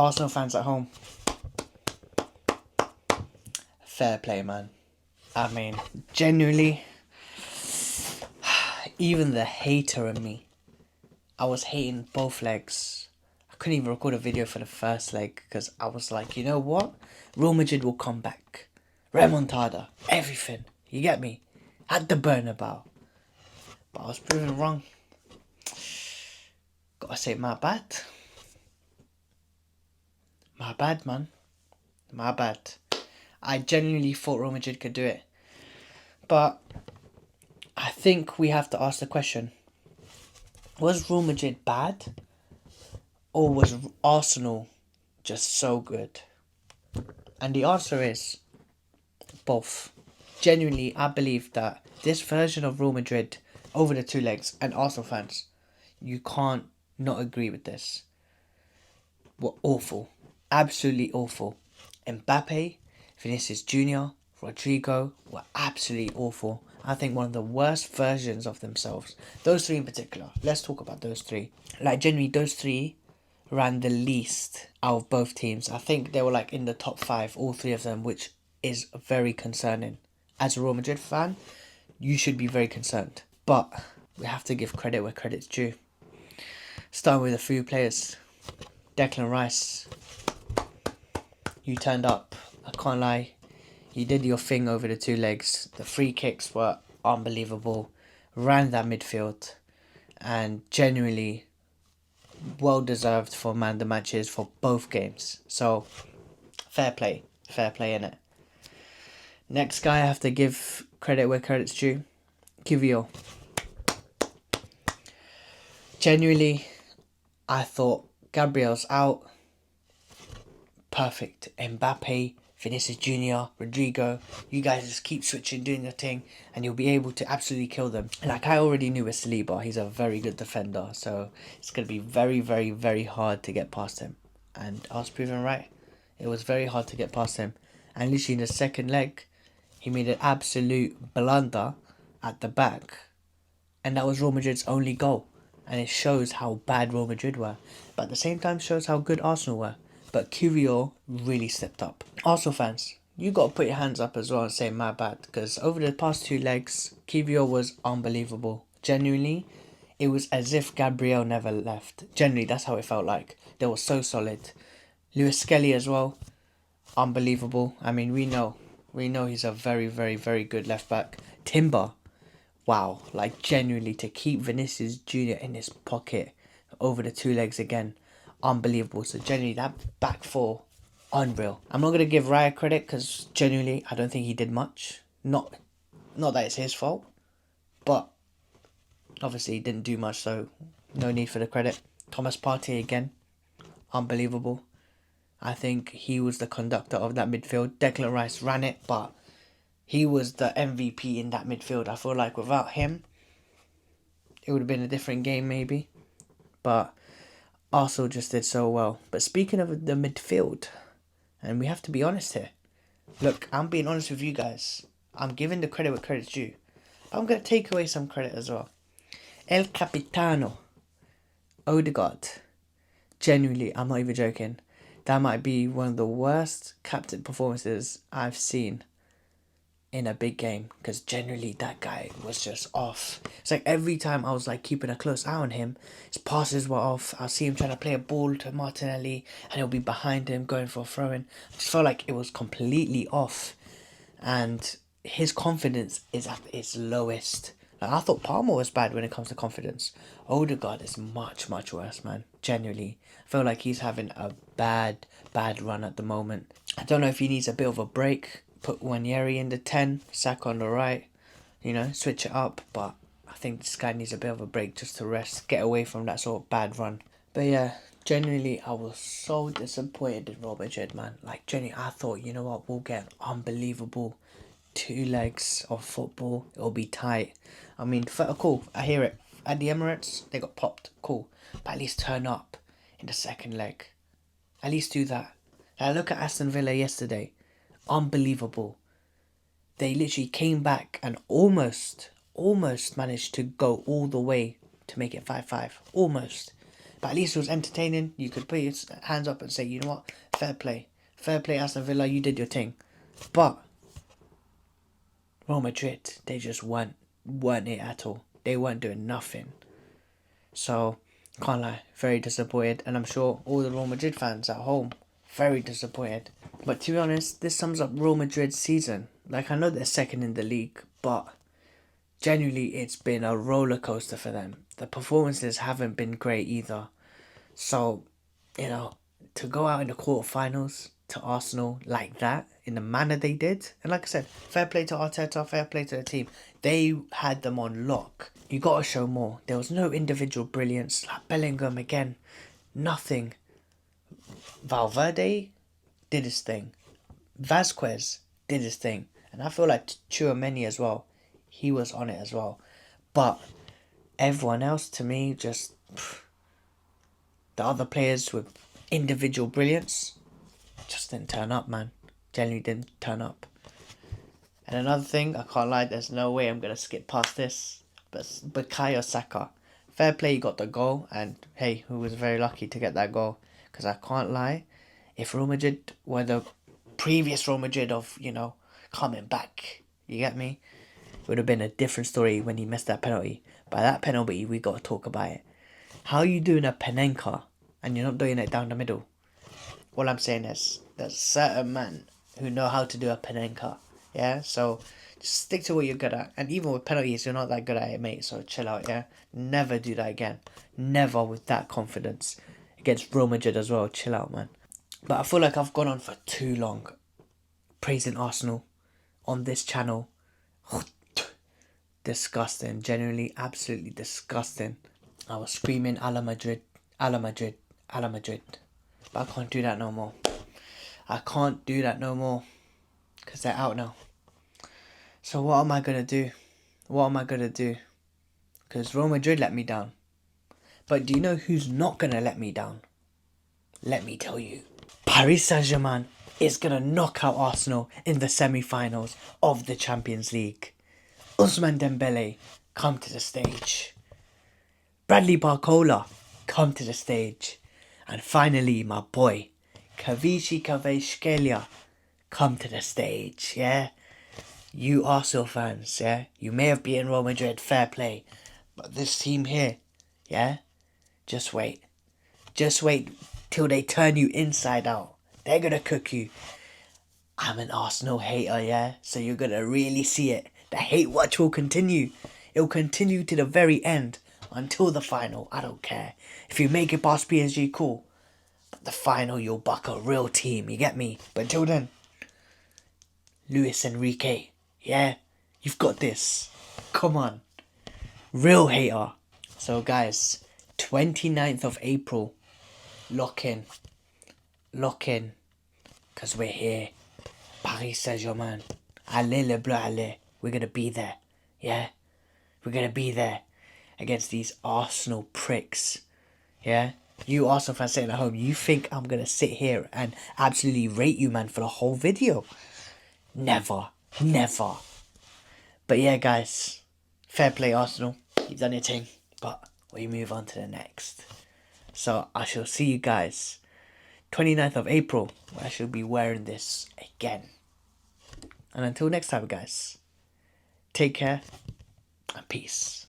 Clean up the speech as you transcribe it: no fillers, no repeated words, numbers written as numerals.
Arsenal fans at home, fair play, man. I mean, genuinely, even the hater in me, I was hating both legs. I couldn't even record a video for the first leg because I was like, you know what? Real Madrid will come back. Remontada, everything. You get me? At the Bernabeu. But I was proven wrong. Gotta say, my bad. My bad, man. My bad. I genuinely thought Real Madrid could do it. But I think we have to ask the question. Was Real Madrid bad? Or was Arsenal just so good? And the answer is both. Genuinely, I believe that this version of Real Madrid over the two legs, and Arsenal fans, you can't not agree with this, were awful. Absolutely awful. Mbappe, Vinicius Jr., Rodrigo were absolutely awful. I think one of the worst versions of themselves. Those three in particular. Let's talk about those three. Like, genuinely, those three ran the least out of both teams. I think they were like in the top 5, all three of them, which is very concerning. As a Real Madrid fan, you should be very concerned. But we have to give credit where credit's due. Starting with a few players. Declan Rice, you turned up. I can't lie. You did your thing over the two legs. The free kicks were unbelievable. Ran that midfield. And genuinely well deserved for man the matches for both games. So, fair play. Fair play, innit? Next guy I have to give credit where credit's due. Kivio. Genuinely, I thought Gabriel's out. Perfect. Mbappe, Vinicius Jr., Rodrigo. You guys just keep switching, doing your thing, and you'll be able to absolutely kill them. Like I already knew with Saliba, he's a very good defender. So it's going to be very, very, very hard to get past him. And I was proven right. It was very hard to get past him. And literally in the second leg, he made an absolute blunder at the back. And that was Real Madrid's only goal. And it shows how bad Real Madrid were. But at the same time shows how good Arsenal were. But Kivio really stepped up. Arsenal fans, you got to put your hands up as well and say my bad. Because over the past two legs, Kivio was unbelievable. Genuinely, it was as if Gabriel never left. Genuinely, that's how it felt like. They were so solid. Lewis Skelly as well. Unbelievable. I mean, we know he's a very, very, very good left back. Timber. Wow, like genuinely to keep Vinicius Jr. in his pocket over the two legs again, unbelievable. So genuinely that back four, unreal. I'm not going to give Raya credit because genuinely I don't think he did much. Not that it's his fault, but obviously he didn't do much, so no need for the credit. Thomas Partey again, unbelievable. I think he was the conductor of that midfield. Declan Rice ran it, but he was the MVP in that midfield. I feel like without him, it would have been a different game maybe. But Arsenal just did so well. But speaking of the midfield, and we have to be honest here. Look, I'm being honest with you guys. I'm giving the credit where credit's due. I'm going to take away some credit as well. El Capitano, Odegaard. Genuinely, I'm not even joking. That might be one of the worst captain performances I've seen in a big game, because generally that guy was just off. It's like every time I was like keeping a close eye on him, his passes were off. I'll see him trying to play a ball to Martinelli and he'll be behind him going for a throw-in. I just felt like it was completely off, and his confidence is at its lowest. Like, I thought Palmer was bad when it comes to confidence. Odegaard is much, much worse, man. Genuinely. I feel like he's having a bad run at the moment. I don't know if he needs a bit of a break. Put Wanyeri in the 10, Saka on the right, switch it up. But I think this guy needs a bit of a break just to rest, get away from that sort of bad run. But yeah, genuinely, I was so disappointed in Real Madrid, man. Like, genuinely, I thought, you know what, we'll get unbelievable 2 legs of football. It'll be tight. I mean, cool, I hear it. At the Emirates, they got popped. Cool. But at least turn up in the second leg. At least do that. Now, look at Aston Villa yesterday. Unbelievable. They literally came back and almost managed to go all the way to make it 5-5. Almost. But at least it was entertaining. You could put your hands up and say, you know what, fair play. Fair play, Aston Villa, you did your thing. But Real Madrid, they just weren't it at all. They weren't doing nothing. So, can't lie, very disappointed. And I'm sure all the Real Madrid fans at home, very disappointed. But to be honest, this sums up Real Madrid's season. Like, I know they're second in the league, but genuinely it's been a roller coaster for them. The performances haven't been great either. So, you know, to go out in the quarterfinals to Arsenal like that, in the manner they did, and like I said, fair play to Arteta, fair play to the team. They had them on lock. You got to show more. There was no individual brilliance. Like Bellingham again, nothing. Valverde did his thing. Vasquez did his thing. And I feel like Tchouaméni as well. He was on it as well. But everyone else, to me, just... the other players with individual brilliance just didn't turn up, man. Genuinely didn't turn up. And another thing, I can't lie, there's no way I'm going to skip past this. But Bukayo Saka. Fair play, he got the goal. And hey, who was very lucky to get that goal. Because I can't lie, if Real Madrid were the previous Real Madrid of, you know, coming back, you get me? It would have been a different story when he missed that penalty. By that penalty, we got to talk about it. How are you doing a Panenka and you're not doing it down the middle? All I'm saying is, there's certain men who know how to do a Panenka. Yeah, so just stick to what you're good at. And even with penalties, you're not that good at it, mate. So chill out, yeah? Never do that again. Never with that confidence. Against Real Madrid as well. Chill out, man. But I feel like I've gone on for too long praising Arsenal on this channel. Disgusting. Genuinely, absolutely disgusting. I was screaming a la Madrid, a la Madrid, a la Madrid. But I can't do that no more. I can't do that no more. Because they're out now. So what am I going to do? What am I going to do? Because Real Madrid let me down. But do you know who's not going to let me down? Let me tell you. Paris Saint-Germain is going to knock out Arsenal in the semi-finals of the Champions League. Ousmane Dembele, come to the stage. Bradley Barcola, come to the stage. And finally, my boy, Kavichi Kvaratskhelia, come to the stage, yeah? You Arsenal fans, yeah? You may have beaten Real Madrid, fair play. But this team here, yeah? Just wait. Just wait till they turn you inside out. They're gonna cook you. I'm an Arsenal hater, yeah? So you're gonna really see it. The hate watch will continue. It will continue to the very end. Until the final. I don't care. If you make it past PSG, cool. But the final, you'll buck a real team. You get me? But until then, Luis Enrique. Yeah? You've got this. Come on. Real hater. So guys, 29th of April. Lock in. Lock in. Because we're here. Paris Saint-Germain. Allez le bleu, allez. We're going to be there. Yeah? We're going to be there. Against these Arsenal pricks. Yeah? You Arsenal fans sitting at home, you think I'm going to sit here and absolutely rate you, man, for the whole video? Never. Never. But yeah, guys. Fair play, Arsenal. You've done your thing. But we move on to the next. So I shall see you guys 29th of April, where I shall be wearing this again. And until next time, guys. Take care and peace.